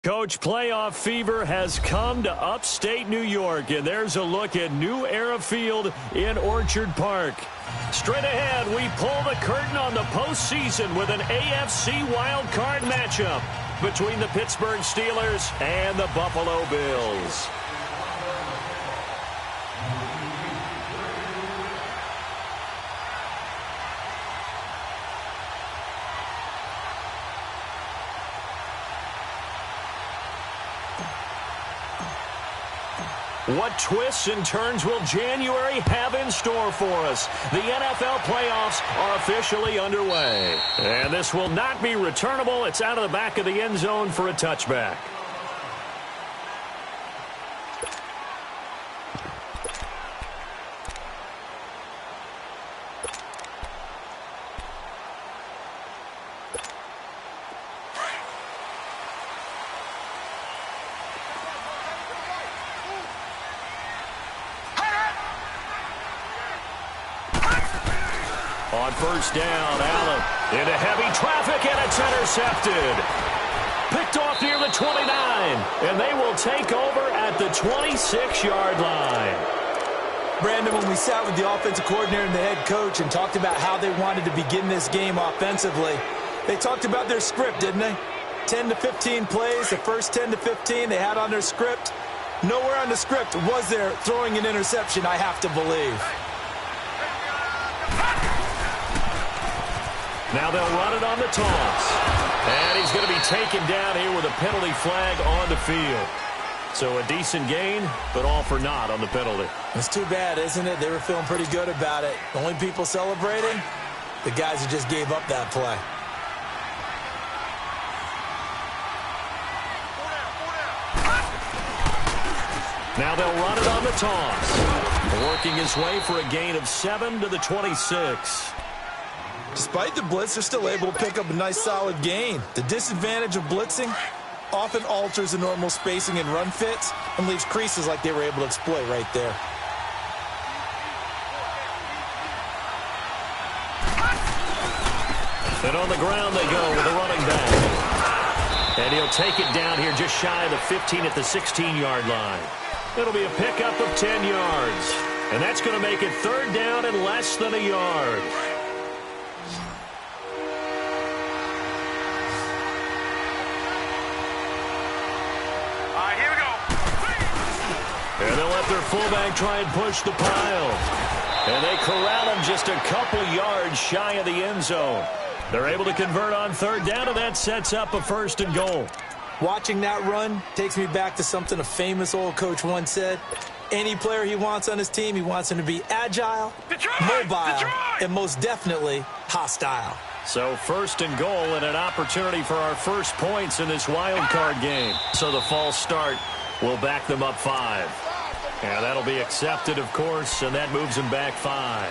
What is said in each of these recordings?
Coach, playoff fever has come to upstate New York, and there's a look at New Era Field in Orchard Park. Straight ahead, we pull the curtain on the postseason with an AFC wildcard matchup between the Pittsburgh Steelers and the Buffalo Bills. What twists and turns will January have in store for us? The NFL playoffs are officially underway. And this will not be returnable. It's out of the back of the end zone for a touchback. On first down, Allen into heavy traffic, and it's intercepted. Picked off near the 29, and they will take over at the 26-yard line. Brandon, when we sat with the offensive coordinator and the head coach and talked about how they wanted to begin this game offensively, they talked about their script, didn't they? 10 to 15 plays, the first 10 to 15 they had on their script. Nowhere on the script was there throwing an interception, I have to believe. Now they'll run it on the toss. And he's going to be taken down here with a penalty flag on the field. So a decent gain, but all for naught on the penalty. It's too bad, isn't it? They were feeling pretty good about it. The only people celebrating, the guys who just gave up that play. Now they'll run it on the toss. Working his way for a gain of 7 to the 26. Despite the blitz, they're still able to pick up a nice solid gain. The disadvantage of blitzing often alters the normal spacing and run fits and leaves creases like they were able to exploit right there. And on the ground they go with a running back. And he'll take it down here just shy of the 15 at the 16-yard line. It'll be a pickup of 10 yards. And that's going to make it third down and less than a yard. And they'll let their fullback try and push the pile. And they corral him just a couple yards shy of the end zone. They're able to convert on third down, and that sets up a first and goal. Watching that run takes me back to something a famous old coach once said. Any player he wants on his team, he wants him to be agile, mobile, and most definitely hostile. So first and goal and an opportunity for our first points in this wild card game. So the false start will back them up 5. And that'll be accepted, of course, and that moves them back 5.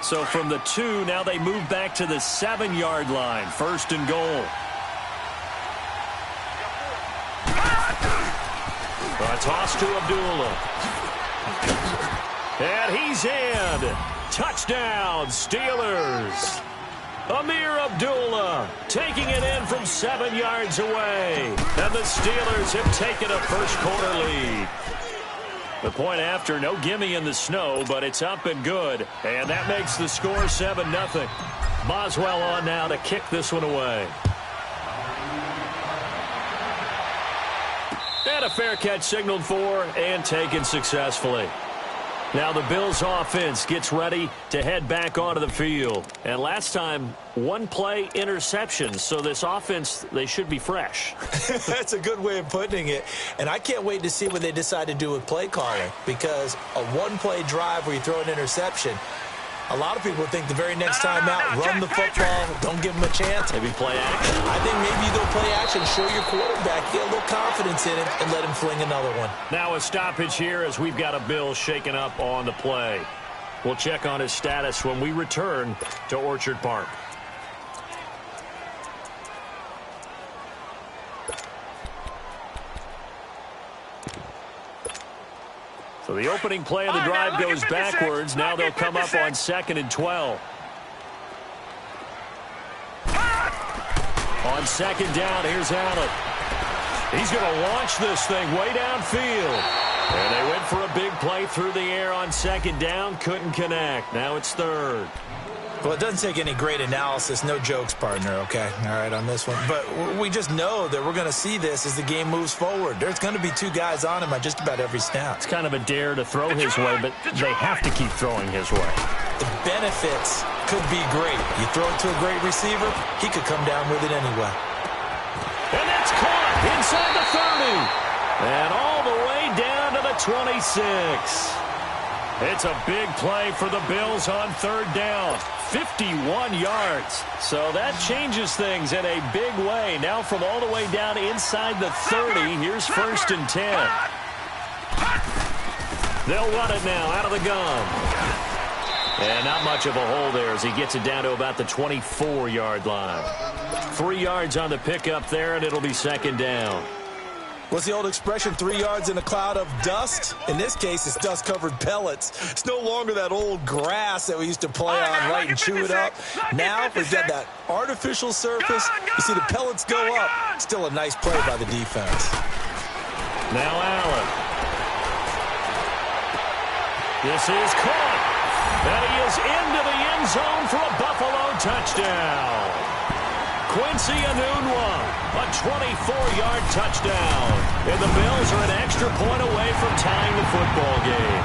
So from the 2, now they move back to the 7-yard line. First and goal. A toss to Abdullah. And he's in. Touchdown, Steelers. Amir Abdullah taking it in from 7 yards away. And the Steelers have taken a first-quarter lead. The point after, no gimme in the snow, but it's up and good. And that makes the score 7-0. Boswell on now to kick this one away. And a fair catch signaled for and taken successfully. Now the Bills offense gets ready to head back onto the field. And last time, one play interception. So this offense, they should be fresh. That's a good way of putting it. And I can't wait to see what they decide to do with play calling. Because a one-play drive where you throw an interception, a lot of people think the very next time out, run the football, don't give them a chance. Maybe play action. I think maybe you go play action, show your quarterback, get a little confidence in him, and let him fling another one. Now a stoppage here as we've got a Bill shaken up on the play. We'll check on his status when we return to Orchard Park. So the opening play of the drive goes backwards. Now they'll come up on 2nd and 12. On 2nd down, here's Allen. He's going to launch this thing way downfield. And they went for a big play through the air on 2nd down. Couldn't connect. Now it's 3rd. Well, it doesn't take any great analysis. No jokes, partner, okay? All right, on this one. But we just know that we're going to see this as the game moves forward. There's going to be 2 guys on him on just about every snap. It's kind of a dare to throw his way, but they have to keep throwing his way. The benefits could be great. You throw it to a great receiver, he could come down with it anyway. And that's caught inside the 30. And all the way down to the 26. It's a big play for the Bills on 3rd down. 51 yards. So that changes things in a big way. Now from all the way down inside the 30, here's 1st and 10. They'll run it now out of the gun. And not much of a hole there as he gets it down to about the 24-yard line. 3 yards on the pickup there, and it'll be 2nd down. What's the old expression, 3 yards in a cloud of dust? In this case, it's dust-covered pellets. It's no longer that old grass that we used to play on, right, and chew it up. Now we've got that artificial surface. You see the pellets go up. Still a nice play by the defense. Now Allen. This is caught. And he is into the end zone for a Buffalo touchdown. Quincy Enunwa, a 24-yard touchdown. And the Bills are an extra point away from tying the football game.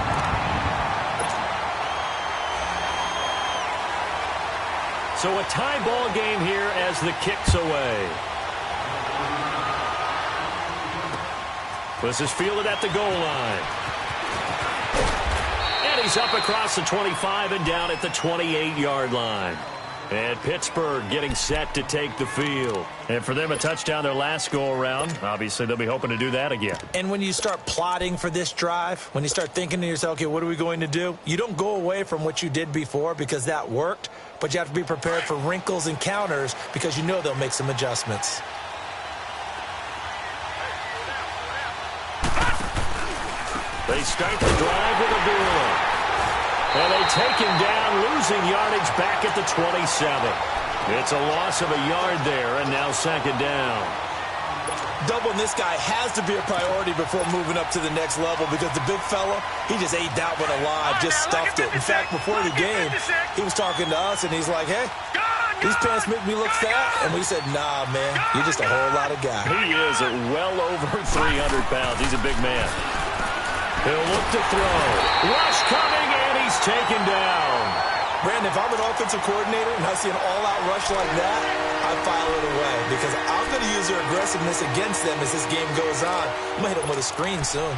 So a tie ball game here as the kick's away. This is fielded at the goal line. And he's up across the 25 and down at the 28-yard line. And Pittsburgh getting set to take the field. And for them, a touchdown their last go-around. Obviously, they'll be hoping to do that again. And when you start plotting for this drive, when you start thinking to yourself, okay, what are we going to do? You don't go away from what you did before because that worked, but you have to be prepared for wrinkles and counters because you know they'll make some adjustments. They start the drive with a duel. And they take him down, losing yardage back at the 27. It's a loss of a yard there, and now 2nd down. Doubling this guy has to be a priority before moving up to the next level because the big fella, he just ate that one alive, just stuffed it. In fact, before the game, he was talking to us, and he's like, hey, these pants make me look fat. And we said, nah, man, you're just a whole lot of guy. He is at well over 300 pounds. He's a big man. He'll look to throw. Rush coming, and he's taken down. Brandon, if I'm an offensive coordinator and I see an all-out rush like that, I file it away because I'm going to use their aggressiveness against them as this game goes on. I'm going to hit them with a screen soon.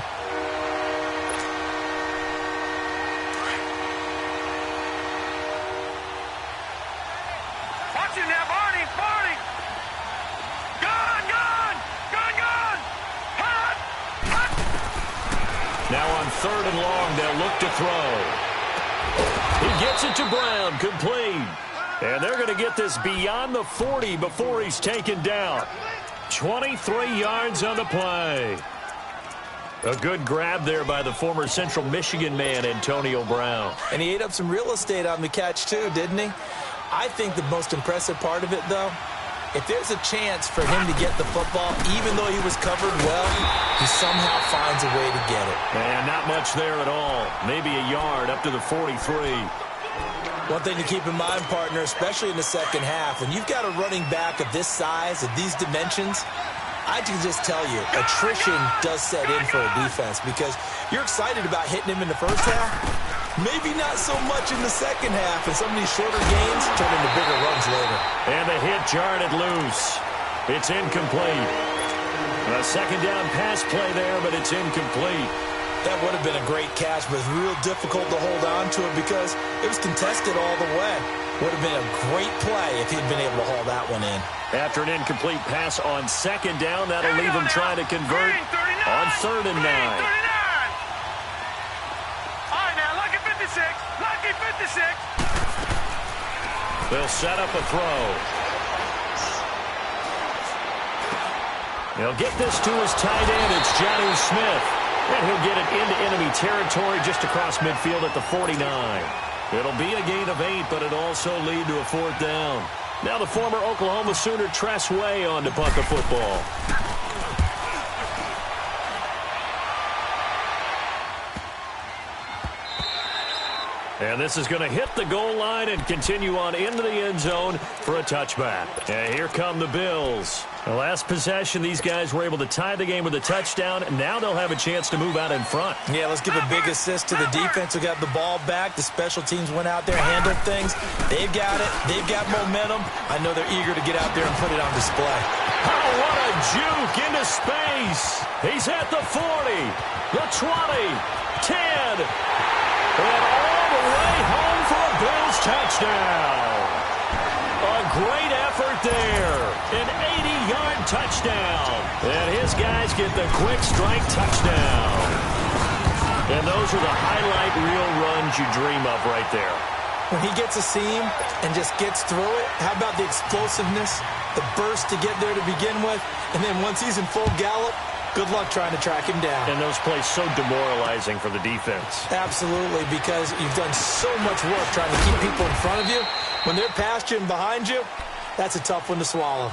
Watch it now, Barney! Barney! Gone! Hot! Now on 3rd and long, they'll look to throw. He gets it to Brown, complete. And they're going to get this beyond the 40 before he's taken down. 23 yards on the play. A good grab there by the former Central Michigan man, Antonio Brown. And he ate up some real estate on the catch, too, didn't he? I think the most impressive part of it, though, if there's a chance for him to get the football, even though he was covered well, he somehow finds a way to get it. And not much there at all. Maybe a yard up to the 43. One thing to keep in mind, partner, especially in the second half, when you've got a running back of this size, of these dimensions, I can just tell you, attrition does set in for a defense because you're excited about hitting him in the first half. Maybe not so much in the second half, and some of these shorter gains turn into bigger runs later. And the hit jarred it loose. It's incomplete. A 2nd down pass play there, but it's incomplete. That would have been a great catch, but it's real difficult to hold on to it because it was contested all the way. Would have been a great play if he'd been able to haul that one in. After an incomplete pass on 2nd down, that'll leave him trying to convert on 3rd and 9. Lucky 56. They'll set up a throw. He'll get this to his tight end. It's Jonnu Smith. And he'll get it into enemy territory just across midfield at the 49. It'll be a gain of 8, but it'll also lead to a 4th down. Now the former Oklahoma Sooner Tress Way on to punt the football. And this is going to hit the goal line and continue on into the end zone for a touchback. And here come the Bills. The last possession, these guys were able to tie the game with a touchdown, and now they'll have a chance to move out in front. Yeah, let's give a big assist to the defense who got the ball back. The special teams went out there, handled things. They've got it. They've got momentum. I know they're eager to get out there and put it on display. Oh, what a juke into space. He's at the 40, the 20, 10, and all the way home for a Bills touchdown. A great effort there. An 80-yard touchdown. And his guys get the quick strike touchdown. And those are the highlight reel runs you dream of right there. When he gets a seam and just gets through it, how about the explosiveness, the burst to get there to begin with, and then once he's in full gallop, good luck trying to track him down. And those plays so demoralizing for the defense. Absolutely, because you've done so much work trying to keep people in front of you. When they're past you and behind you, that's a tough one to swallow.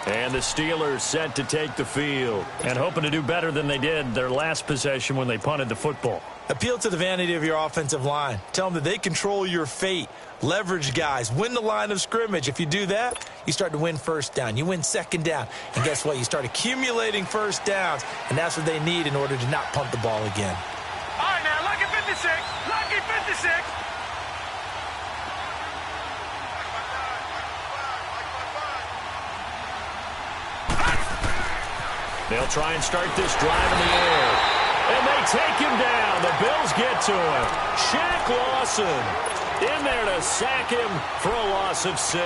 And the Steelers set to take the field and hoping to do better than they did their last possession when they punted the football. Appeal to the vanity of your offensive line. Tell them that they control your fate. Leverage guys. Win the line of scrimmage. If you do that, you start to win first down. You win second down. And guess what? You start accumulating first downs. And that's what they need in order to not punt the ball again. All right, now, lucky 56. Lucky 56. They'll try and start this drive in the air. And they take him down. The Bills get to him. Shaq Lawson in there to sack him for a loss of 6.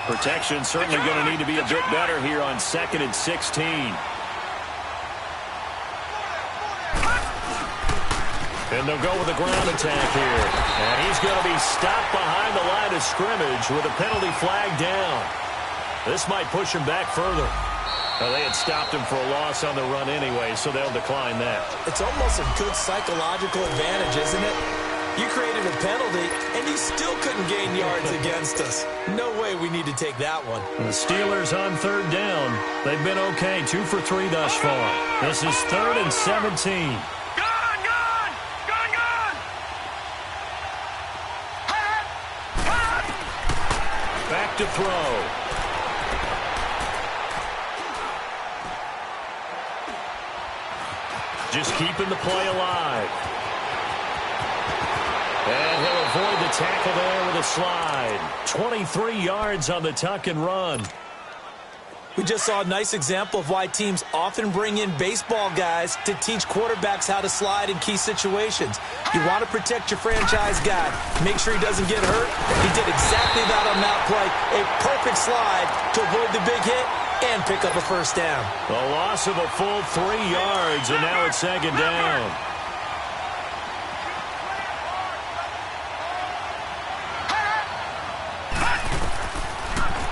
Protection certainly going to need to be a bit better here on 2nd and 16. And they'll go with a ground attack here. And he's going to be stopped behind the line of scrimmage with a penalty flag down. This might push him back further. They had stopped him for a loss on the run anyway, so they'll decline that. It's almost a good psychological advantage, isn't it? You created a penalty, and you still couldn't gain yards against us. No way we need to take that one. The Steelers on 3rd down. They've been okay, 2 for 3 thus far. This is 3rd and 17. Back to throw. Just keeping the play alive. And he'll avoid the tackle there with a slide. 23 yards on the tuck and run. We just saw a nice example of why teams often bring in baseball guys to teach quarterbacks how to slide in key situations. You want to protect your franchise guy. Make sure he doesn't get hurt. He did exactly that on that play. A perfect slide to avoid the big hit and pick up a first down. A loss of a full 3 yards, and now it's 2nd down.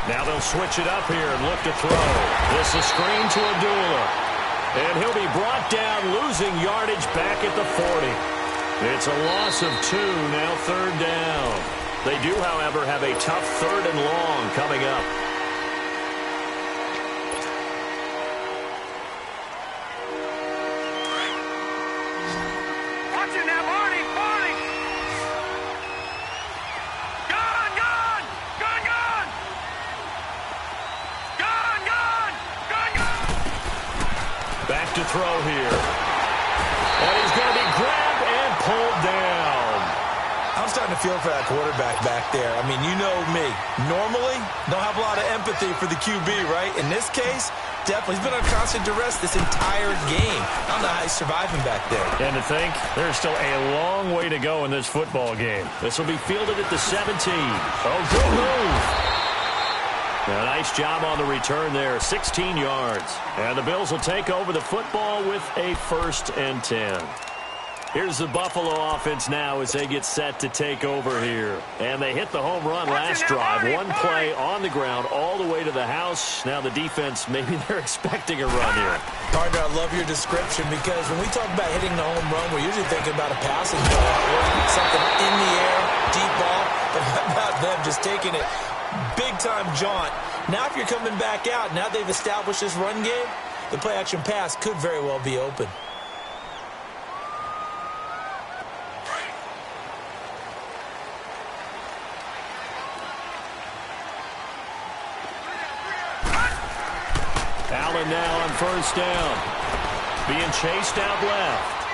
Now they'll switch it up here and look to throw. This is screen to Abdullah. And he'll be brought down, losing yardage back at the 40. It's a loss of 2, now 3rd down. They do, however, have a tough 3rd and long coming up. To throw here. And he's going to be grabbed and pulled down. I'm starting to feel for that quarterback back there. I mean, you know me. Normally, don't have a lot of empathy for the QB, right? In this case, definitely. He's been on constant duress this entire game. I don't know how he's surviving back there. And to think, there's still a long way to go in this football game. This will be fielded at the 17. Oh, good move. A nice job on the return there, 16 yards. And the Bills will take over the football with a 1st and 10. Here's the Buffalo offense now as they get set to take over here. And they hit the home run last drive. One play on the ground all the way to the house. Now the defense, maybe they're expecting a run here. Partner, I love your description because when we talk about hitting the home run, we're usually thinking about a passing ball, something in the air, deep ball. But how about them just taking it big-time jaunt? Now if you're coming back out, now they've established this run game, the play-action pass could very well be open. Allen now on first down. Being chased out left.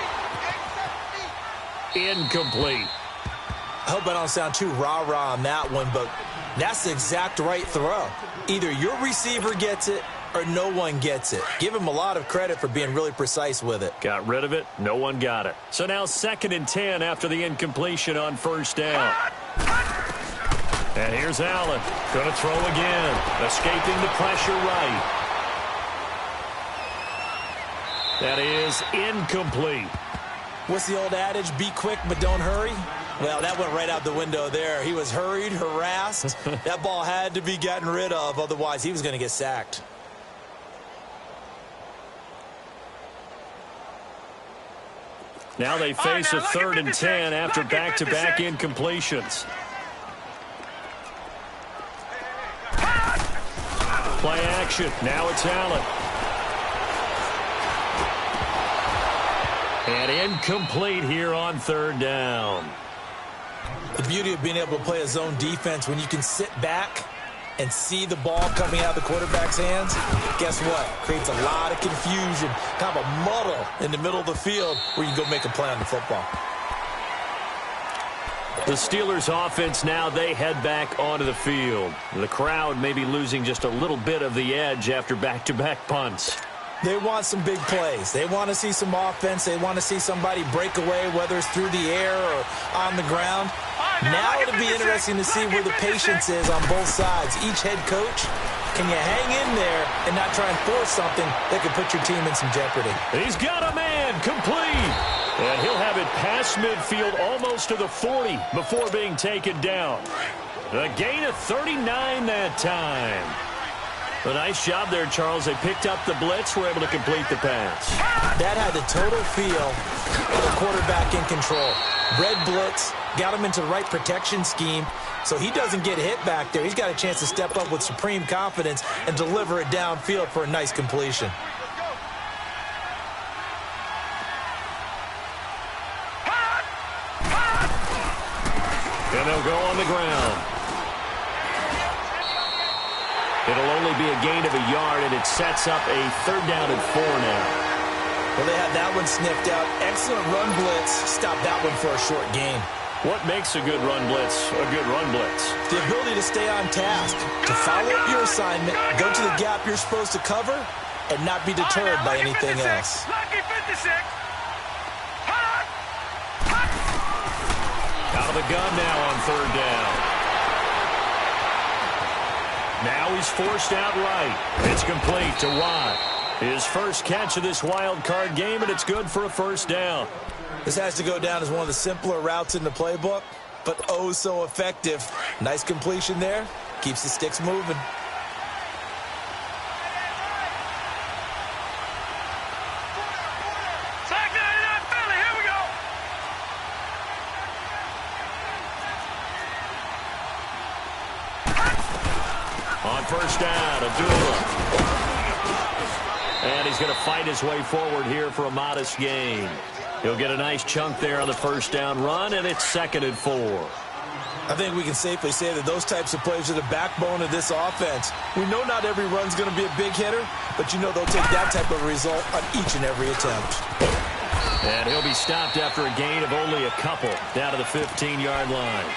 Incomplete. I hope I don't sound too rah-rah on that one, but that's the exact right throw. Either your receiver gets it or no one gets it. Give him a lot of credit for being really precise with it. Got rid of it. No one got it. So now 2nd and 10 after the incompletion on first down. And here's Allen. Going to throw again. Escaping the pressure right. That is incomplete. What's the old adage? Be quick, but don't hurry? Well, that went right out the window there. He was hurried, harassed. That ball had to be gotten rid of. Otherwise, he was going to get sacked. Now they face a 3rd and 10 after back-to-back incompletions. Play action. Now it's Allen. And incomplete here on 3rd down. The beauty of being able to play a zone defense when you can sit back and see the ball coming out of the quarterback's hands, guess what? Creates a lot of confusion, kind of a muddle in the middle of the field where you can go make a play on the football. The Steelers offense now, they head back onto the field. The crowd may be losing just a little bit of the edge after back-to-back punts. They want some big plays. They want to see some offense. They want to see somebody break away, whether it's through the air or on the ground. Now it'll be interesting to see where the patience is on both sides. Each head coach, can you hang in there and not try and force something that could put your team in some jeopardy? He's got a man, complete. And he'll have it past midfield almost to the 40 before being taken down. A gain of 39 that time. A nice job there, Charles. They picked up the blitz, were able to complete the pass. That had the total feel of a quarterback in control. Red blitz, got him into the right protection scheme, so he doesn't get hit back there. He's got a chance to step up with supreme confidence and deliver it downfield for a nice completion. And they'll go on the ground. It'll only be a gain of a yard, and it sets up a 3rd down and 4 now. Well, they had that one sniffed out. Excellent run blitz. Stop that one for a short gain. What makes a good run blitz a good run blitz? The ability to stay on task, to follow up your assignment, go to the gap you're supposed to cover, and not be deterred by anything else. Out of the gun now on 3rd down. Now he's forced out right. It's complete to Watt. His first catch of this wild card game, and it's good for a 1st down. This has to go down as one of the simpler routes in the playbook, but oh so effective. Nice completion there. Keeps the sticks moving. On 1st down, Abdullah. And he's going to fight his way forward here for a modest gain. He'll get a nice chunk there on the 1st down run, and it's 2nd and 4. I think we can safely say that those types of plays are the backbone of this offense. We know not every run's going to be a big hitter, but you know they'll take that type of result on each and every attempt. And he'll be stopped after a gain of only a couple down to the 15-yard line.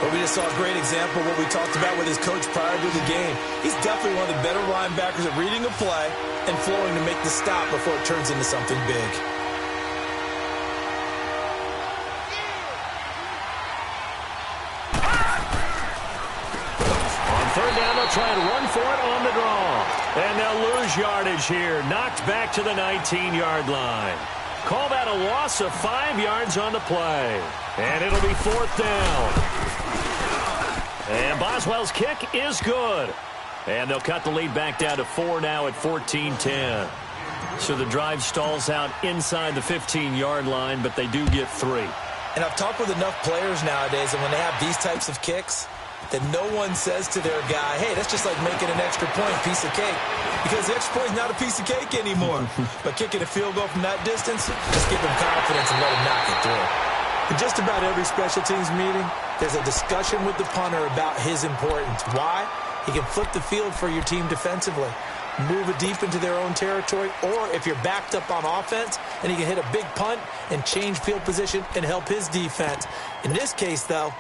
But we just saw a great example of what we talked about with his coach prior to the game. He's definitely one of the better linebackers at reading a play and flowing to make the stop before it turns into something big. On 3rd down, they'll try and run for it on the draw. And they'll lose yardage here. Knocked back to the 19-yard line. Call that a loss of 5 yards on the play. And it'll be 4th down. And Boswell's kick is good. And they'll cut the lead back down to 4 now at 14-10. So the drive stalls out inside the 15-yard line, but they do get 3. And I've talked with enough players nowadays, and when they have these types of kicks, that no one says to their guy, hey, that's just like making an extra point, piece of cake. Because the extra point is not a piece of cake anymore. But kicking a field goal from that distance, just give him confidence and let him knock it through. In just about every special teams meeting, there's a discussion with the punter about his importance. Why? He can flip the field for your team defensively, move it deep into their own territory, or if you're backed up on offense, and he can hit a big punt and change field position and help his defense. In this case, though,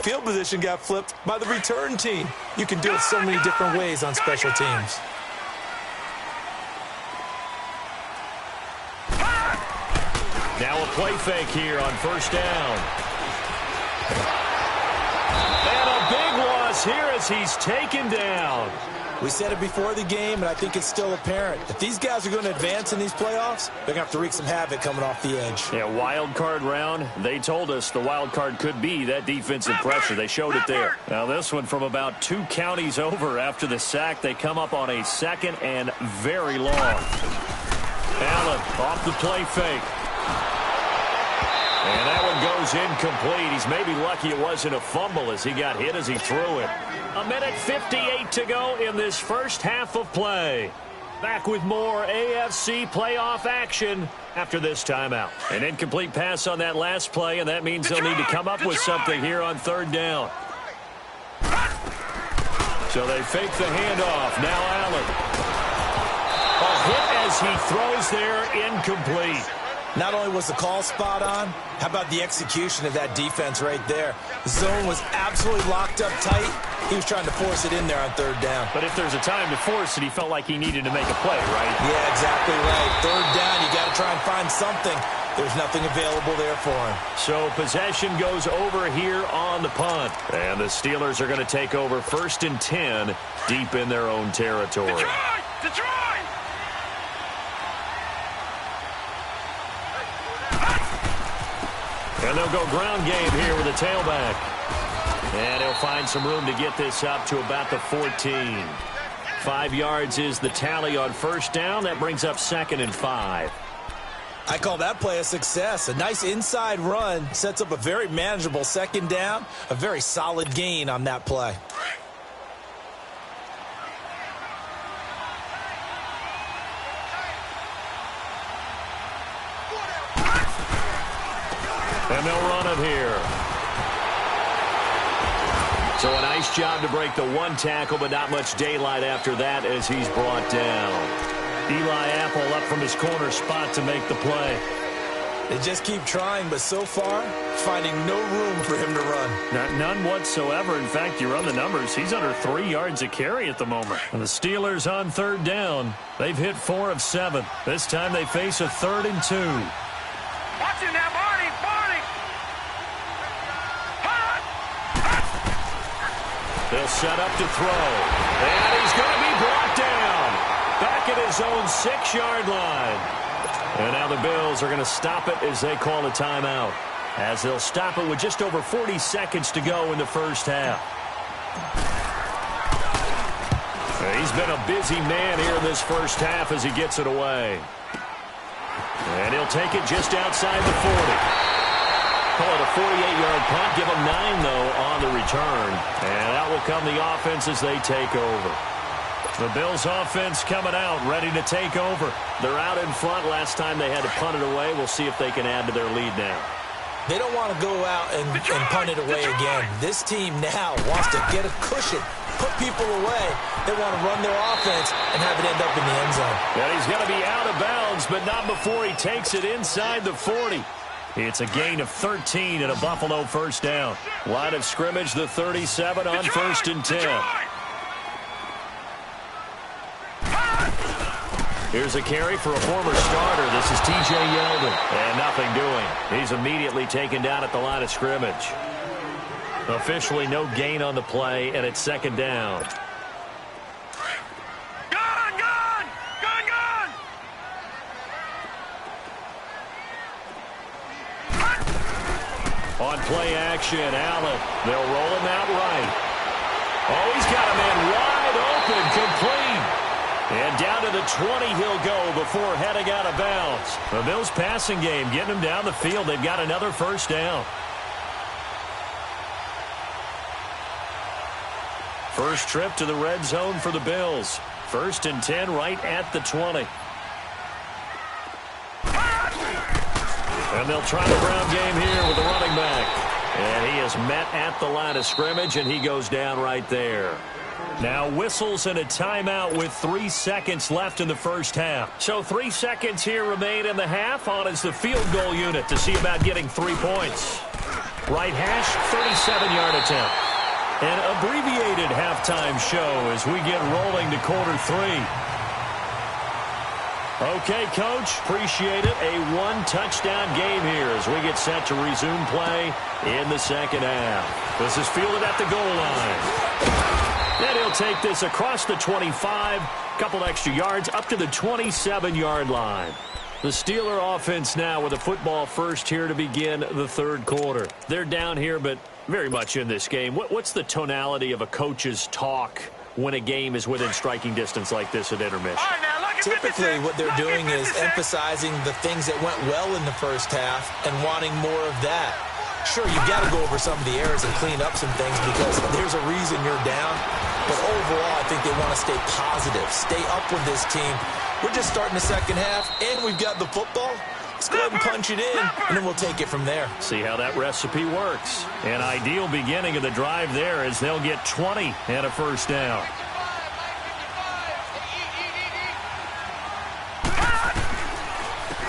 field position got flipped by the return team. You can do it so many different ways on special teams. Now a play fake here on 1st down. And a big loss here as he's taken down. We said it before the game, and I think it's still apparent. If these guys are going to advance in these playoffs, they're going to have to wreak some havoc coming off the edge. Yeah, wild card round. They told us the wild card could be that defensive pressure. They showed it there. Now this one from about 2 counties over after the sack. They come up on a 2nd and very long. Allen off the play fake. And that one goes incomplete. He's maybe lucky it wasn't a fumble as he got hit as he threw it. 1:58 to go in this first half of play. Back with more AFC playoff action after this timeout. An incomplete pass on that last play, and that means they'll need to come up with something here on 3rd down. So they fake the handoff. Now Allen. A hit as he throws there, incomplete. Not only was the call spot on, how about the execution of that defense right there? The zone was absolutely locked up tight. He was trying to force it in there on 3rd down. But if there's a time to force it, he felt like he needed to make a play, right? Yeah, exactly right. 3rd down, you got to try and find something. There's nothing available there for him. So possession goes over here on the punt. And the Steelers are going to take over 1st and 10 deep in their own territory. Detroit! And they'll go ground game here with a tailback. And he'll find some room to get this up to about the 14. 5 yards is the tally on 1st down. That brings up 2nd and 5. I call that play a success. A nice inside run sets up a very manageable 2nd down. A very solid gain on that play. And they'll run it here. So a nice job to break the 1 tackle, but not much daylight after that as he's brought down. Eli Apple up from his corner spot to make the play. They just keep trying, but so far, finding no room for him to run. None whatsoever. In fact, you run the numbers. He's under 3 yards a carry at the moment. And the Steelers on 3rd down. They've hit 4 of 7. This time they face a 3rd and 2. Watching that, Barney! They'll set up to throw. And he's going to be brought down. Back at his own 6-yard line. And now the Bills are going to stop it as they call a timeout. As they'll stop it with just over 40 seconds to go in the first half. He's been a busy man here in this first half as he gets it away. And he'll take it just outside the 40. Call it a 48-yard punt. Give them 9, though, on the return. And out will come the offense as they take over. The Bills offense coming out, ready to take over. They're out in front. Last time they had to punt it away. We'll see if they can add to their lead now. They don't want to go out and punt it away again. This team now wants to get a cushion, put people away. They want to run their offense and have it end up in the end zone. And he's going to be out of bounds, but not before he takes it inside the 40. It's a gain of 13 and a Buffalo 1st down. Line of scrimmage, the 37 on 1st and 10. Here's a carry for a former starter. This is T.J. Yeldon. And nothing doing. He's immediately taken down at the line of scrimmage. Officially no gain on the play, and it's 2nd down. play action. Allen, they'll roll him out right. Oh, he's got a man wide open, complete. And down to the 20 he'll go before heading out of bounds. The Bills passing game, getting him down the field. They've got another first down. First trip to the red zone for the Bills. 1st and 10 right at the 20. And they'll try the ground game here with the running back. And he is met at the line of scrimmage, and he goes down right there. Now whistles and a timeout with 3 seconds left in the first half. So 3 seconds here remain in the half. On is the field goal unit to see about getting 3 points. Right hash, 37-yard attempt. An abbreviated halftime show as we get rolling to quarter 3. Okay, Coach, appreciate it. A one-touchdown game here as we get set to resume play in the second half. This is fielded at the goal line. And he'll take this across the 25, couple extra yards, up to the 27-yard line. The Steeler offense now with a football first here to begin the third quarter. They're down here, but very much in this game. What's the tonality of a coach's talk when a game is within striking distance like this at intermission? Typically, what they're doing is emphasizing the things that went well in the first half and wanting more of that. Sure, you've got to go over some of the errors and clean up some things because there's a reason you're down. But overall, I think they want to stay positive, stay up with this team. We're just starting the second half, and we've got the football. Let's go ahead and punch it in, and then we'll take it from there. See how that recipe works. An ideal beginning of the drive there as they'll get 20 and a first down.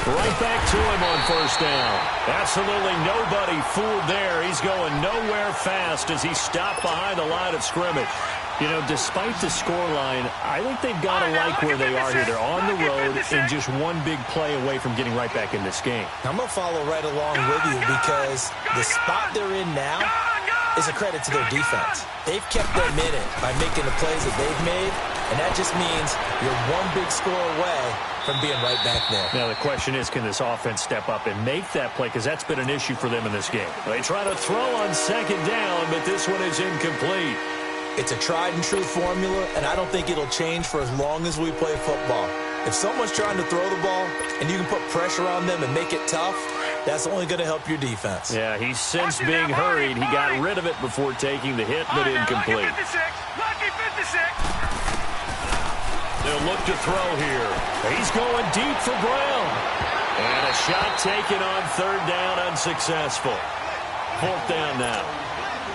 Right back to him on first down. Absolutely nobody fooled there. He's going nowhere fast as he stopped behind the line of scrimmage. You know, despite the scoreline, I think they've got to like where they are here. They're on the road and just one big play away from getting right back in this game. I'm going to follow right along with you because the spot they're in now is a credit to their defense. They've kept them in it by making the plays that they've made, and that just means you're one big score away from being right back there. Now, the question is, can this offense step up and make that play? Because that's been an issue for them in this game. They try to throw on second down, but this one is incomplete. It's a tried-and-true formula, and I don't think it'll change for as long as we play football. If someone's trying to throw the ball and you can put pressure on them and make it tough, that's only going to help your defense. Yeah, he's since being hurried. He got rid of it before taking the hit, but incomplete. They'll look to throw here. He's going deep for Brown. And a shot taken on third down, unsuccessful. Fourth down now.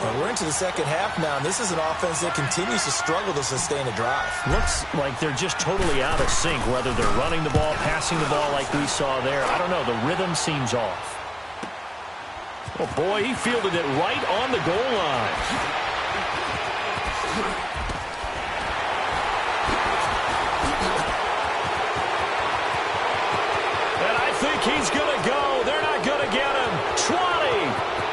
Well, we're into the second half now, and this is an offense that continues to struggle to sustain a drive. Looks like they're just totally out of sync, whether they're running the ball, passing the ball like we saw there. I don't know. The rhythm seems off. Oh, boy, he fielded it right on the goal line. And I think he's going to go. They're not going to get him. 20.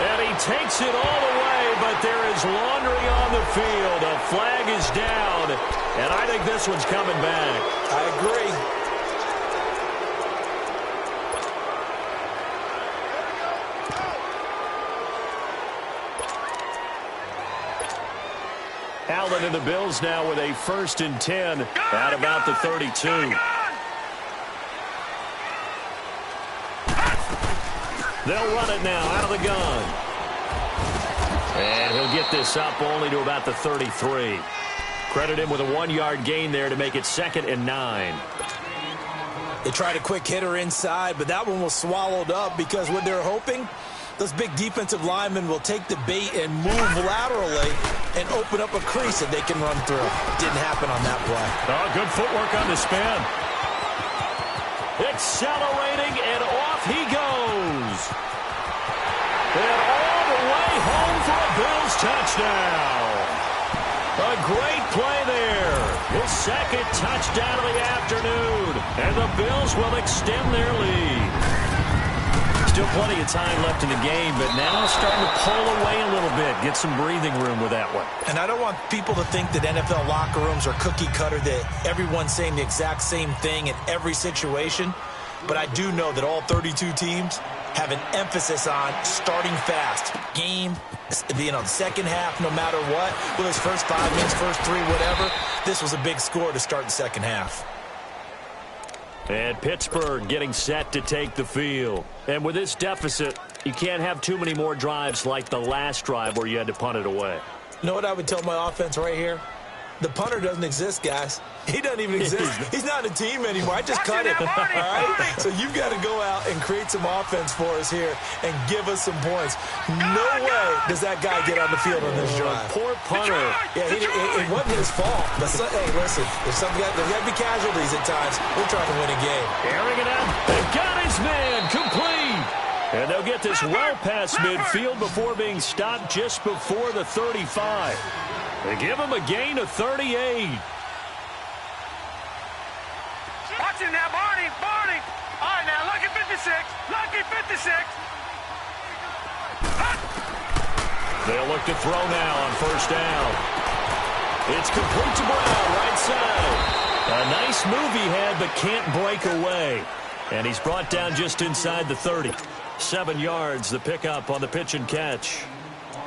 And he takes it all the way, but there is laundry on the field. A flag is down, and I think this one's coming back. I agree. Allen and the Bills now with a 1st and 10 at about the 32. They'll run it now out of the gun. And he'll get this up only to about the 33. Credit him with a 1-yard gain there to make it 2nd and 9. They tried a quick hitter inside, but that one was swallowed up because what they're hoping, those big defensive linemen will take the bait and move laterally and open up a crease that they can run through. Didn't happen on that play. Oh, good footwork on the spin. Accelerating, and off he goes. And all the way home for a Bills touchdown. A great play there. His 2nd touchdown of the afternoon. And the Bills will extend their lead. Still plenty of time left in the game, but now starting to pull away a little bit. Get some breathing room with that one. And I don't want people to think that NFL locker rooms are cookie cutter, that everyone's saying the exact same thing in every situation. But I do know that all 32 teams have an emphasis on starting fast. Game, being on the second half, no matter what. Well, his first 5 minutes, first 3, whatever. This was a big score to start the second half. And Pittsburgh getting set to take the field. And with this deficit, you can't have too many more drives like the last drive where you had to punt it away. You know what I would tell my offense right here? The punter doesn't exist, guys. He doesn't even exist. He's not a team anymore. I just cut him, all right? So you've got to go out and create some offense for us here and give us some points. No way does that guy get on the field on this drive. Poor punter. Yeah, it wasn't his fault. But hey, listen, there's got to be casualties at times. We're trying to win a game. Airing it out. They got his man complete. And they'll get this well past midfield before being stopped just before the 35. They give him a gain of 38. Watch it now, Barney. All right, now, lucky 56. Lucky 56. They'll look to throw now on first down. It's complete to Brown, right side. A nice move he had, but can't break away. And he's brought down just inside the 30. 7 yards, the pickup on the pitch and catch.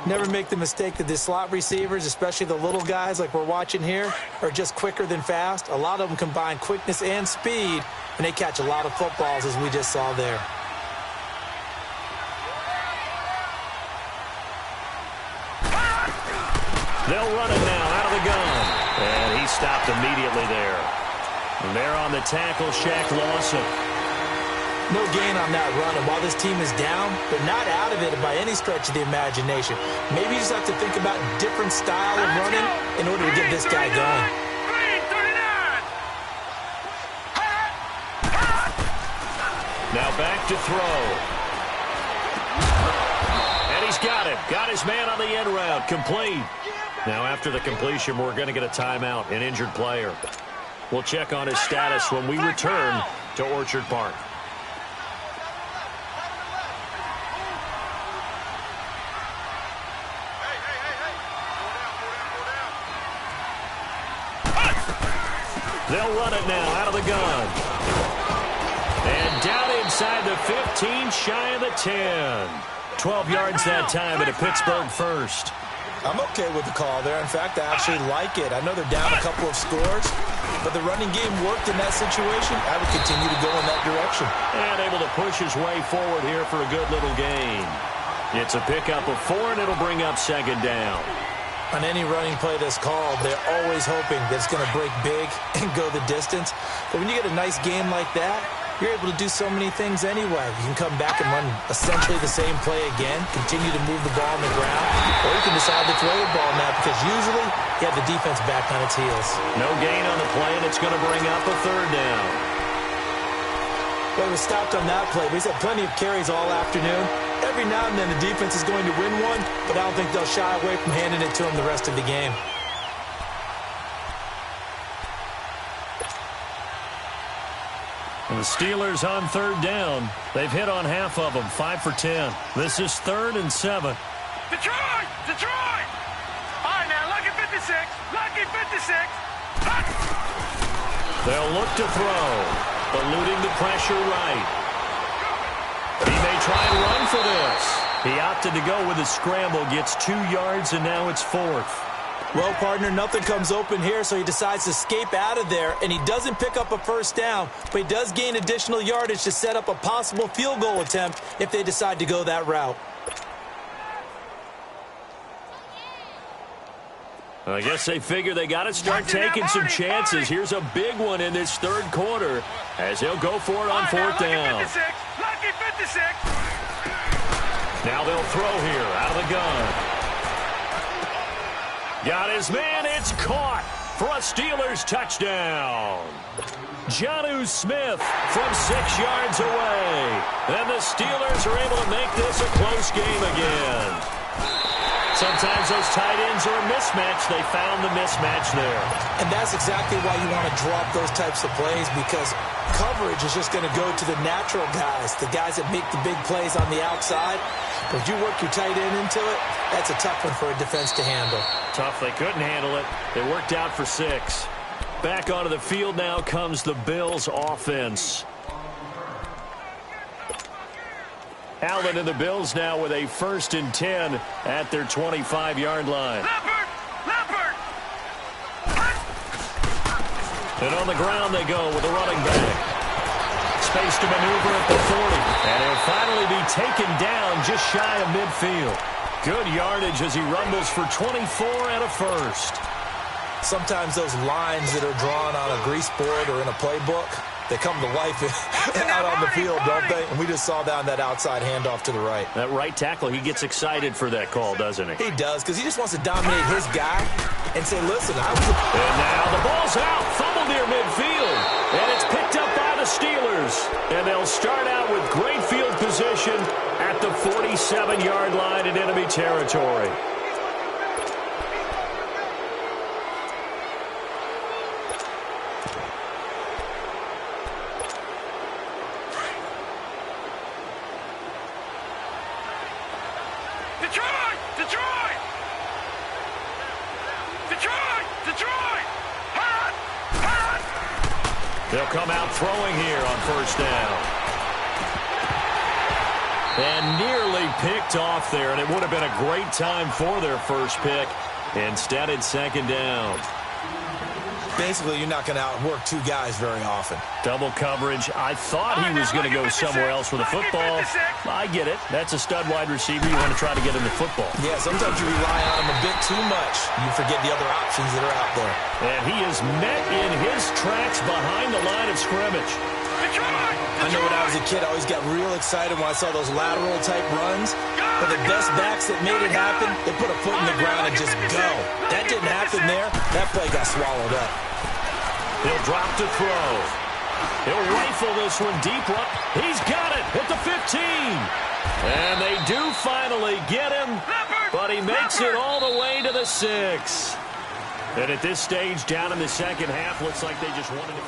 Never make the mistake that the slot receivers, especially the little guys like we're watching here, are just quicker than fast. A lot of them combine quickness and speed, and they catch a lot of footballs, as we just saw there. They'll run it now out of the gun. And he stopped immediately there. And they're on the tackle, Shaq Lawson. No gain on that run, and while this team is down, they're not out of it by any stretch of the imagination. Maybe you just have to think about a different style of running in order to get this guy going. Now back to throw. And he's got it. Got his man on the end route. Complete. Now after the completion, we're going to get a timeout, an injured player. We'll check on his status when we return to Orchard Park. They'll run it now out of the gun. And down inside the 15, shy of the 10. 12 yards that time at a Pittsburgh first. I'm okay with the call there. In fact, I actually like it. I know they're down a couple of scores, but the running game worked in that situation. I would continue to go in that direction. And able to push his way forward here for a good little gain. It's a pickup of 4, and it'll bring up second down. On any running play that's called, they're always hoping that it's going to break big and go the distance. But when you get a nice game like that, you're able to do so many things anyway. You can come back and run essentially the same play again, continue to move the ball on the ground, or you can decide to throw the ball now because usually you have the defense back on its heels. No gain on the play, and it's going to bring up a third down. Well, he was stopped on that play, but he's had plenty of carries all afternoon. Every now and then the defense is going to win one, but I don't think they'll shy away from handing it to him the rest of the game. And the Steelers on third down. They've hit on half of them, 5 for 10. This is 3rd and 7. Detroit! Detroit! All right, now, lucky 56. Lucky 56. They'll look to throw, eluding the pressure right. He may try and run for this. He opted to go with a scramble, gets 2 yards, and now it's 4th. Well, partner, nothing comes open here, so he decides to escape out of there, and he doesn't pick up a first down, but he does gain additional yardage to set up a possible field goal attempt if they decide to go that route. I guess they figure they got to start taking some chances. Here's a big one in this third quarter as he'll go for it on 4th down. Lucky 56. Now they'll throw here out of the gun. Got his man. It's caught for a Steelers touchdown. Jonnu Smith from 6 yards away. And the Steelers are able to make this a close game again. Sometimes those tight ends are a mismatch. They found the mismatch there. And that's exactly why you want to drop those types of plays, because coverage is just going to go to the natural guys, the guys that make the big plays on the outside. But if you work your tight end into it, that's a tough one for a defense to handle. Tough. They couldn't handle it. They worked out for 6. Back onto the field now comes the Bills offense. Allen and the Bills now with a 1st and 10 at their 25-yard line. Leopard! Leopard! And on the ground they go with a running back. Space to maneuver at the 40. And he'll finally be taken down just shy of midfield. Good yardage as he rumbles for 24 and a 1st. Sometimes those lines that are drawn on a grease board or in a playbook, they come to life out on the field, don't they? And we just saw that on that outside handoff to the right. That right tackle, he gets excited for that call, doesn't he? He does, because he just wants to dominate his guy and say, listen, I was... And now the ball's out, fumbled near midfield. And it's picked up by the Steelers. And they'll start out with great field position at the 47-yard line in enemy territory. Detroit! Detroit! Detroit! Detroit! Hot! Hot! They'll come out throwing here on 1st down. And nearly picked off there, and it would have been a great time for their first pick. Instead, it's 2nd down. Basically, you're not going to outwork two guys very often. Double coverage. I thought he was going to go somewhere else with the football. I get it. That's a stud wide receiver. You want to try to get him the football. Yeah, sometimes you rely on him a bit too much. You forget the other options that are out there. And he is met in his tracks behind the line of scrimmage. I know when I was a kid, I always got real excited when I saw those lateral-type runs. But the best backs that made it happen, they put a foot in the ground and just go. That didn't happen there. That play got swallowed up. He'll drop to throw. He'll rifle this one deep. He's got it at the 15. And they do finally get him, but he makes it all the way to the 6. And at this stage, down in the second half, looks like they just wanted to...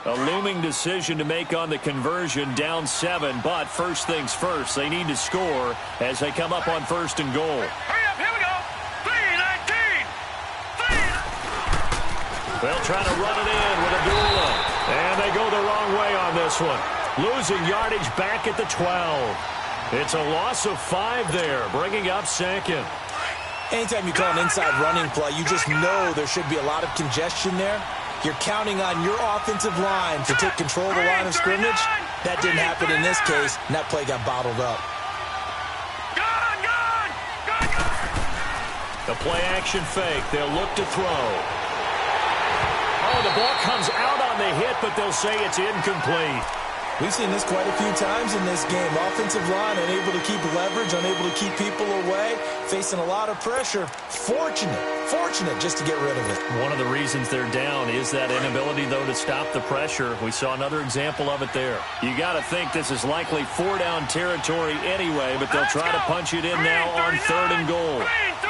A looming decision to make on the conversion, down 7, but first things first, they need to score as they come up on 1st and goal. Hurry up, here we go. 3-19. They'll try to run it in with Abdullah, and they go the wrong way on this one. Losing yardage back at the 12. It's a loss of 5 there, bringing up 2nd. Anytime you call an inside running play, you just know there should be a lot of congestion there. You're counting on your offensive line to take control of the line of scrimmage. That didn't happen in this case, and that play got bottled up. The play-action fake. They'll look to throw. Oh, the ball comes out on the hit, but they'll say it's incomplete. We've seen this quite a few times in this game. Offensive line unable to keep leverage, unable to keep people away, facing a lot of pressure. Fortunate just to get rid of it. One of the reasons they're down is that inability, though, to stop the pressure. We saw another example of it there. You got to think this is likely 4-down territory anyway, but they'll try to punch it in now on 3rd and goal. Green 39.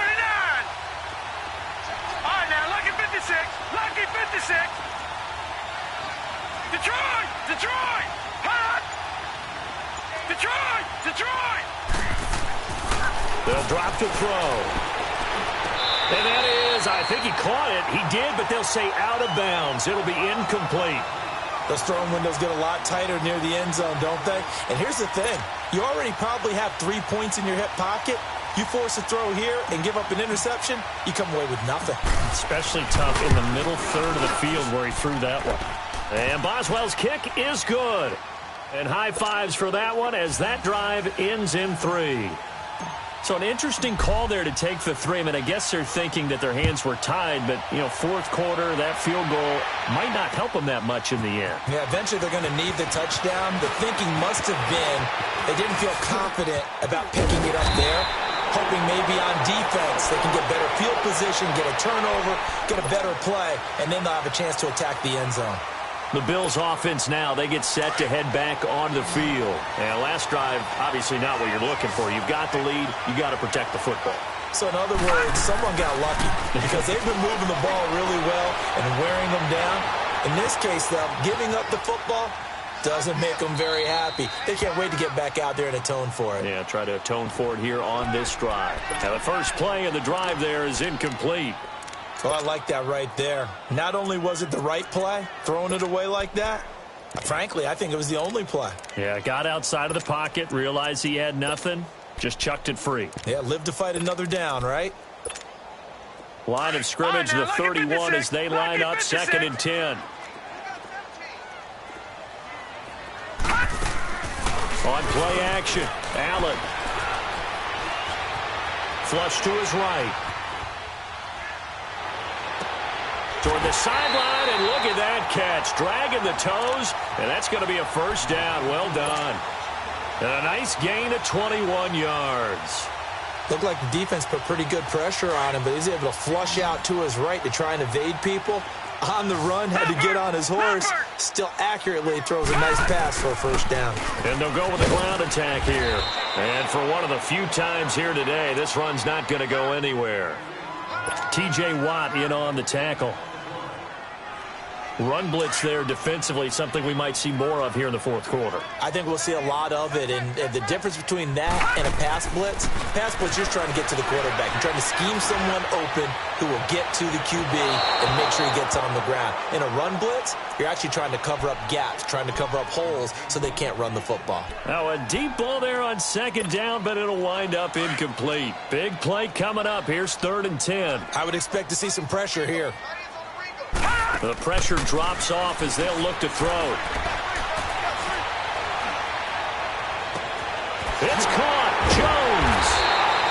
All right, now, lucky 56. Lucky 56. Detroit! Detroit! Hot! Detroit! Detroit! They'll drop to throw. And that is, I think he caught it. He did, but they'll say out of bounds. It'll be incomplete. Those throwing windows get a lot tighter near the end zone, don't they? And here's the thing. You already probably have 3 points in your hip pocket. You force a throw here and give up an interception, you come away with nothing. Especially tough in the middle third of the field where he threw that one. And Boswell's kick is good. And high fives for that one as that drive ends in 3. So an interesting call there to take the 3. I mean, I guess they're thinking that their hands were tied, but, you know, 4th quarter, that field goal might not help them that much in the end. Yeah, eventually they're going to need the touchdown. The thinking must have been they didn't feel confident about picking it up there, hoping maybe on defense they can get better field position, get a turnover, get a better play, and then they'll have a chance to attack the end zone. The Bills offense now, they get set to head back on the field. And last drive, obviously not what you're looking for. You've got the lead. You got to protect the football. So in other words, someone got lucky because they've been moving the ball really well and wearing them down. In this case, though, giving up the football, Doesn't make them very happy. They can't wait to get back out there and atone for it. Yeah, try to atone for it here on this drive. Now the first play of the drive there is incomplete. Oh, I like that right there. Not only was it the right play, throwing it away like that, frankly, I think it was the only play. Yeah, got outside of the pocket, realized he had nothing, just chucked it free. Yeah, live to fight another down, right? Line of scrimmage, the 31 as they line up, 2nd and 10. On play action, Allen. Flush to his right. Toward the sideline, and look at that catch. Dragging the toes, and that's going to be a first down. Well done. And a nice gain of 21 yards. Looked like the defense put pretty good pressure on him, but he's able to flush out to his right to try and evade people. On the run, had to get on his horse. Still accurately throws a nice pass for a first down. And they'll go with a ground attack here. And for one of the few times here today, this run's not going to go anywhere. T.J. Watt in on the tackle. Run blitz there defensively, something we might see more of here in the fourth quarter. I think we'll see a lot of it, and the difference between that and a pass blitz, you're just trying to get to the quarterback. You're trying to scheme someone open who will get to the QB and make sure he gets on the ground. In a run blitz, you're actually trying to cover up gaps, trying to cover up holes so they can't run the football. Now a deep ball there on 2nd down, but it'll wind up incomplete. Big play coming up. Here's 3rd and 10. I would expect to see some pressure here. The pressure drops off as they'll look to throw. It's caught. Jones.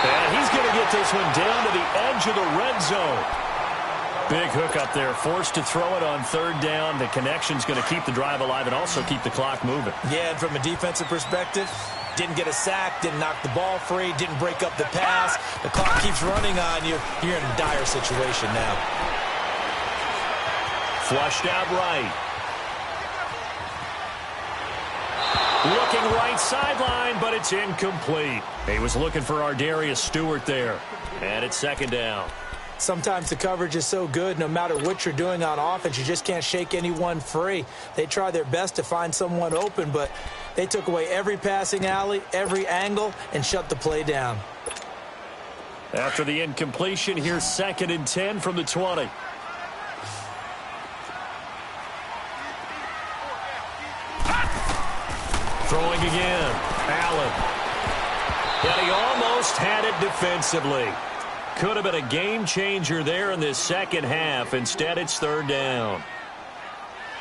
And he's going to get this one down to the edge of the red zone. Big hook up there. Forced to throw it on 3rd down. The connection's going to keep the drive alive and also keep the clock moving. Yeah, and from a defensive perspective, didn't get a sack, didn't knock the ball free, didn't break up the pass. The clock keeps running on you. You're in a dire situation now. Flushed out right. Looking right sideline, but it's incomplete. He was looking for Ardarius Stewart there. And it's 2nd down. Sometimes the coverage is so good, no matter what you're doing on offense, you just can't shake anyone free. They try their best to find someone open, but they took away every passing alley, every angle, and shut the play down. After the incompletion, here's 2nd and 10 from the 20. Throwing again. Allen. And he almost had it defensively. Could have been a game changer there in this second half. Instead, it's 3rd down.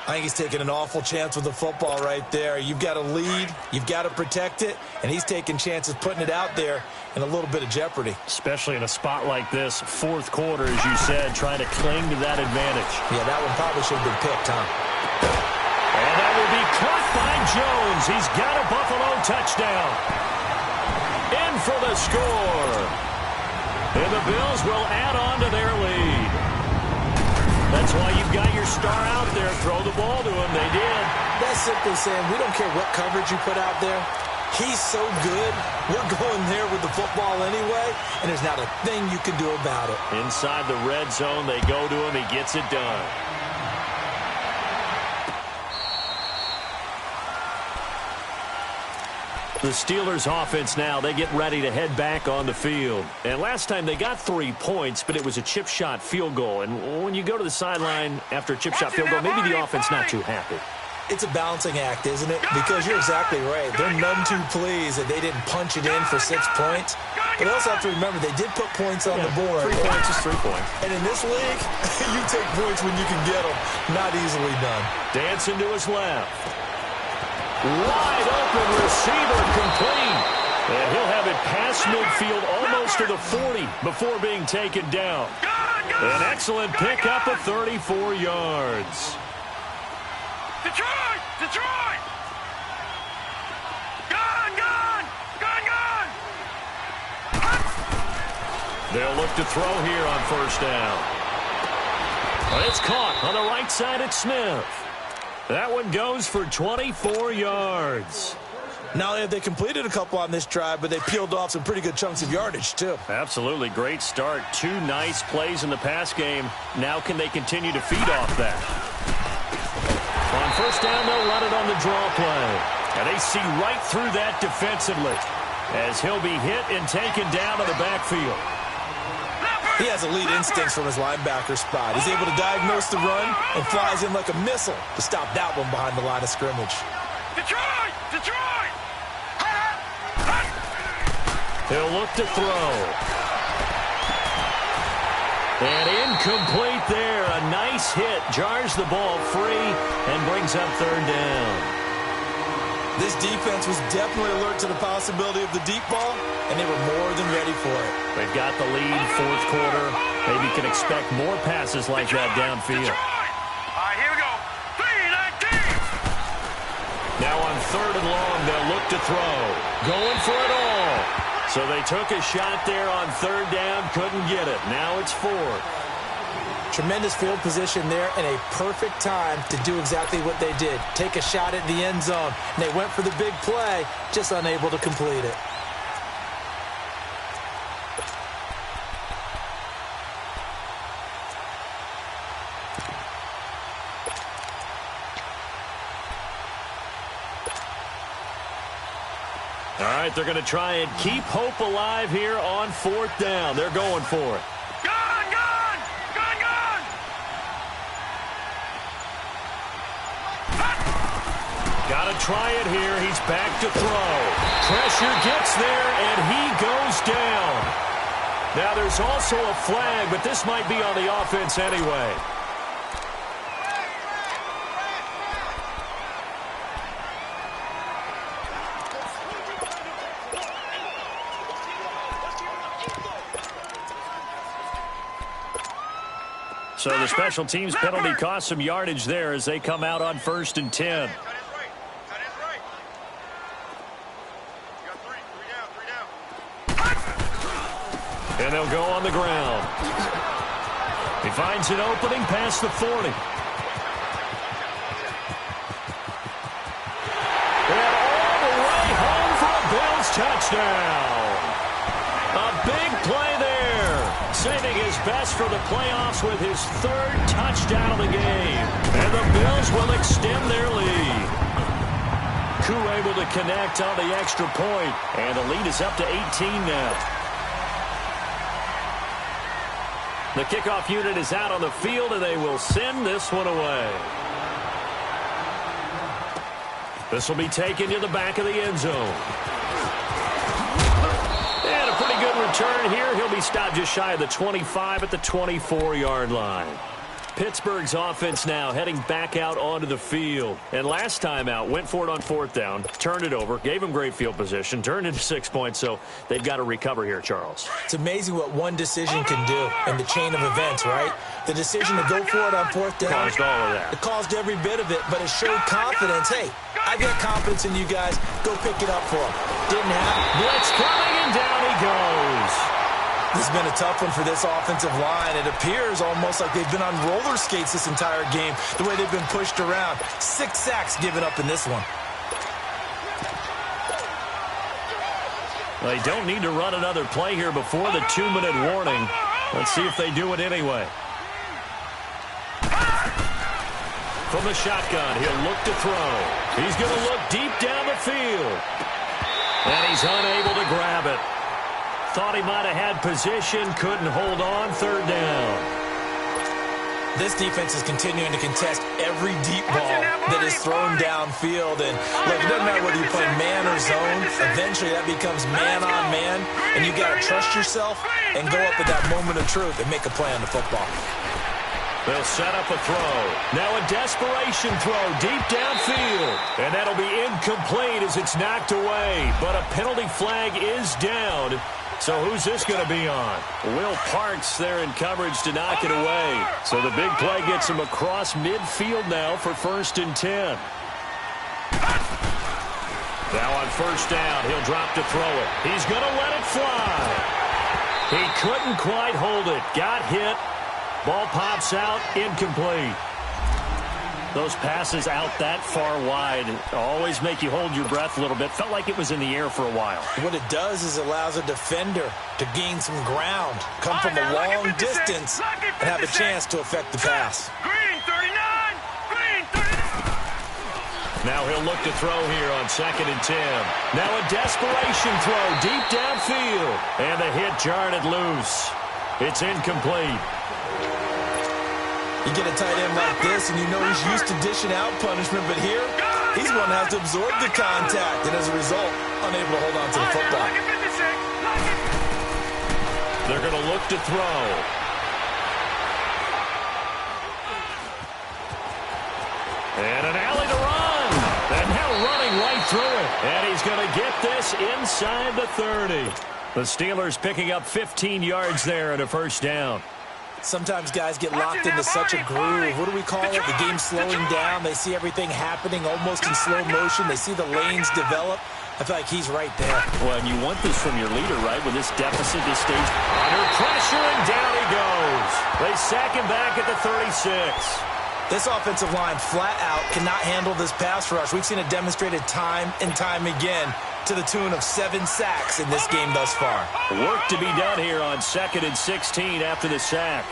I think he's taking an awful chance with the football right there. You've got to lead. You've got to protect it. And he's taking chances putting it out there in a little bit of jeopardy. Especially in a spot like this, fourth quarter, as you said, trying to cling to that advantage. Yeah, that one probably should have been picked, huh? And that will be caught by Jones. He's got a Buffalo touchdown. In for the score. And the Bills will add on to their lead. That's why you've got your star out there. Throw the ball to him. They did. That's simply saying we don't care what coverage you put out there. He's so good. We're going there with the football anyway, and there's not a thing you can do about it. Inside the red zone, they go to him. He gets it done. The Steelers offense now, they get ready to head back on the field. And last time they got 3 points, but it was a chip shot field goal. And when you go to the sideline after a chip shot field goal, maybe the offense not too happy. It's a balancing act, isn't it? Because you're exactly right. They're none too pleased that they didn't punch it in for 6 points. But also have to remember, they did put points on the board. 3 points is 3 points. And in this league, you take points when you can get them. Not easily done. Dancing to his left. Wide open receiver complete. And he'll have it past midfield almost to the 40 before being taken down. An excellent pickup of 34 yards. Detroit! Detroit! Gone! Gone! Gone! Gone! They'll look to throw here on 1st down. But it's caught on the right side at Smith. That one goes for 24 yards. Not only have they completed a couple on this drive, but they peeled off some pretty good chunks of yardage, too. Absolutely. Great start. 2 nice plays in the pass game. Now can they continue to feed off that? On 1st down, they'll run it on the draw play. And they see right through that defensively as he'll be hit and taken down to the backfield. He has elite instincts from his linebacker spot. He's able to diagnose the run and flies in like a missile to stop that one behind the line of scrimmage. Detroit! Detroit! He'll look to throw. And incomplete there. A nice hit. Jars the ball free and brings up third down. This defense was definitely alert to the possibility of the deep ball, and they were more than ready for it. They've got the lead, fourth quarter. Maybe can expect more passes like that downfield. All right, here we go. 3-19. Now on third and long, they'll look to throw. Going for it all. So they took a shot there on third down, couldn't get it. Now it's fourth. Tremendous field position there and a perfect time to do exactly what they did. Take a shot at the end zone. And they went for the big play, just unable to complete it. All right, they're going to try and keep hope alive here on fourth down. They're going for it. Got to try it here. He's back to throw. Pressure gets there, and he goes down. Now, there's also a flag, but this might be on the offense anyway. So the special teams penalty cost some yardage there as they come out on 1st and 10. And they'll go on the ground. He finds an opening past the 40. And all the way home for a Bills touchdown. A big play there. Saving his best for the playoffs with his third touchdown of the game. And the Bills will extend their lead. Koo able to connect on the extra point. And the lead is up to 18 now. The kickoff unit is out on the field, and they will send this one away. This will be taken to the back of the end zone. And a pretty good return here. He'll be stopped just shy of the 25 at the 24-yard line. Pittsburgh's offense now heading back out onto the field. And last time out, went for it on fourth down, turned it over, gave them great field position, turned into 6 points, so they've got to recover here, Charles. It's amazing what one decision can do in the chain of events, right? The decision to go for it on fourth down. Caused all of that. It caused every bit of it, but it showed confidence. Hey, I've got confidence in you guys. Go pick it up for them. Didn't happen. Blitz coming, and down he goes. This has been a tough one for this offensive line. It appears almost like they've been on roller skates this entire game, the way they've been pushed around. 6 sacks given up in this one. They don't need to run another play here before the 2-minute warning. Let's see if they do it anyway. From the shotgun, he'll look to throw. He's going to look deep down the field. And he's unable to grab it. Thought he might have had position, couldn't hold on, third down. This defense is continuing to contest every deep ball that is thrown downfield. And look, it doesn't matter whether you play man or zone. Eventually that becomes man on man. And you got to trust yourself and go up at that moment of truth and make a play on the football. They'll set up a throw. Now a desperation throw deep downfield. And that'll be incomplete as it's knocked away. But a penalty flag is down. So who's this going to be on? Will Parks there in coverage to knock it away. So the big play gets him across midfield now for 1st and 10. Now on 1st down, he'll drop to throw it. He's going to let it fly. He couldn't quite hold it. Got hit. Ball pops out, incomplete. Those passes out that far wide always make you hold your breath a little bit. Felt like it was in the air for a while. What it does is it allows a defender to gain some ground, come from a long distance, and have a chance to affect the pass. Green 39! Green 39! Now he'll look to throw here on 2nd and 10. Now a desperation throw deep downfield. And the hit jarred it loose. It's incomplete. You get a tight end like this, and you know he's used to dishing out punishment, but here, he's one that has to absorb the contact, and as a result, unable to hold on to the football. They're going to look to throw. And an alley to run. And now running right through it. And he's going to get this inside the 30. The Steelers picking up 15 yards there and a first down. Sometimes guys get locked into such a groove. What do we call it? The game's slowing down. They see everything happening almost in slow motion. They see the lanes develop. I feel like he's right there. Well, and you want this from your leader, right? With this deficit, this stage. Under pressure, and down he goes. They sack him back at the 36. This offensive line flat out cannot handle this pass rush. We've seen it demonstrated time and time again to the tune of 7 sacks in this game thus far. Work to be done here on 2nd and 16 after the sack.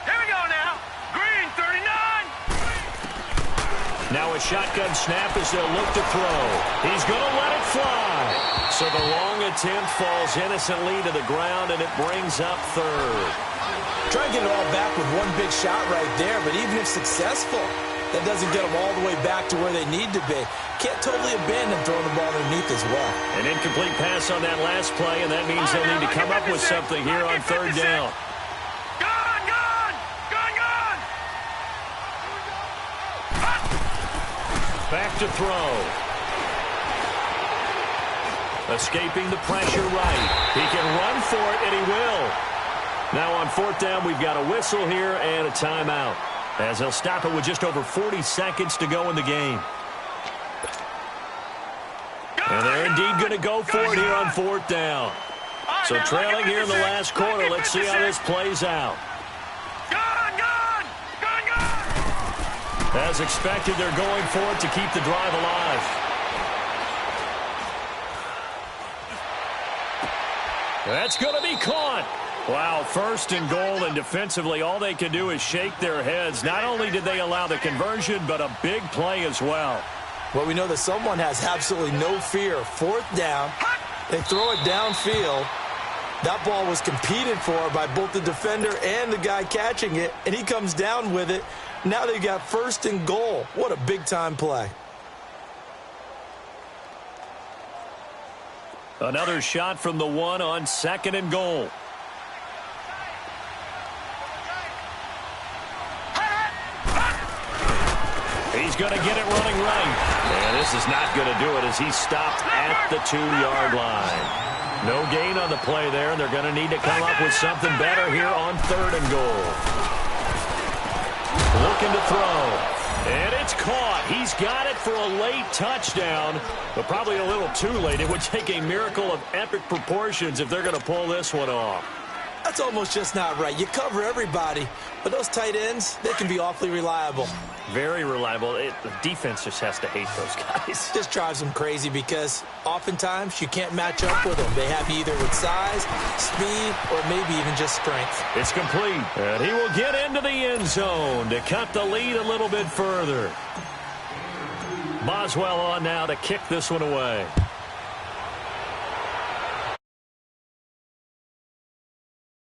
Here we go now. Green, 39. Now a shotgun snap as they'll look to throw. He's going to let it fly. So the long attempt falls innocently to the ground, and it brings up 3rd. Try and get it all back with one big shot right there, but even if successful, that doesn't get them all the way back to where they need to be. Can't totally abandon throwing the ball underneath as well. An incomplete pass on that last play, and that means they'll need to come up with something here on 3rd down. Back to throw. Escaping the pressure right. He can run for it, and he will. Now on 4th down, we've got a whistle here and a timeout, as they'll stop it with just over 40 seconds to go in the game. And they're indeed going to go for it here on 4th down. So trailing here in the last quarter, let's see how this plays out. As expected, they're going for it to keep the drive alive. That's going to be caught. Wow, 1st and goal, and defensively, all they can do is shake their heads. Not only did they allow the conversion, but a big play as well. Well, we know that someone has absolutely no fear. 4th down, they throw it downfield. That ball was competed for by both the defender and the guy catching it, and he comes down with it. Now they've got 1st and goal. What a big-time play. Another shot from the 1 on 2nd and goal. He's going to get it running right. And this is not going to do it as he's stopped at the 2-yard line. No gain on the play there, and they're going to need to come up with something better here on 3rd and goal. Looking to throw. And it's caught. He's got it for a late touchdown, but probably a little too late. It would take a miracle of epic proportions if they're going to pull this one off. That's almost just not right. You cover everybody, but those tight ends, they can be awfully reliable. Very reliable. The defense just has to hate those guys. Just drives them crazy because oftentimes you can't match up with them. They have you either with size, speed, or maybe even just strength. It's complete, and he will get into the end zone to cut the lead a little bit further. Boswell on now to kick this one away.